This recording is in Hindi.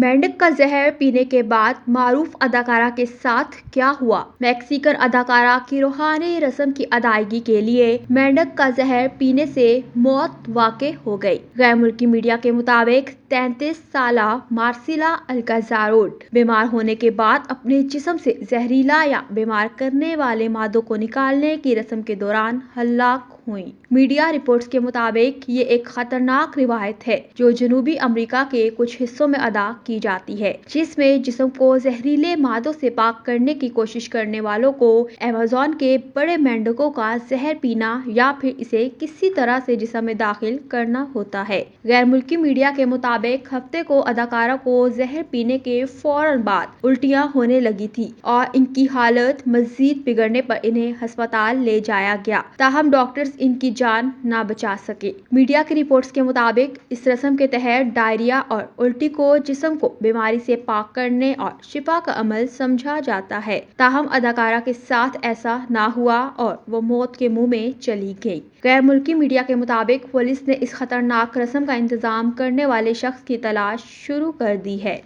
मेंढक का जहर पीने के बाद मारूफ अदाकारा के साथ क्या हुआ? मैक्सिकन अदाकारा की रूहानी रस्म की अदायगी के लिए मेंढक का जहर पीने से मौत वाक़ई हो गई। गैर मुल्की मीडिया के मुताबिक 33 साला मार्सिला अल्काजारोड बीमार होने के बाद अपने जिस्म से जहरीला या बीमार करने वाले मादों को निकालने की रस्म के दौरान हलाक हुई। मीडिया रिपोर्ट्स के मुताबिक ये एक खतरनाक रिवायत है जो जनूबी अमेरिका के कुछ हिस्सों में अदा की जाती है, जिसमें जिस्म को जहरीले मादों से पाक करने की कोशिश करने वालों को अमेज़न के बड़े मेंढकों का जहर पीना या फिर इसे किसी तरह से जिस्म में दाखिल करना होता है। गैर मुल्की मीडिया के मुताबिक हफ्ते को अदाकारा को जहर पीने के फौरन बाद उल्टियां होने लगी थी और इनकी हालत मजीद बिगड़ने पर इन्हें अस्पताल ले जाया गया, ताहम डॉक्टर्स इनकी जान ना बचा सके। मीडिया की रिपोर्ट्स के मुताबिक इस रस्म के तहत डायरिया और उल्टी को जिस्म को बीमारी से पाक करने और शिफा का अमल समझा जाता है, ताहम अदाकारा के साथ ऐसा ना हुआ और वो मौत के मुंह में चली गई। गैर मुल्की मीडिया के मुताबिक पुलिस ने इस खतरनाक रस्म का इंतजाम करने वाले शख्स की तलाश शुरू कर दी है।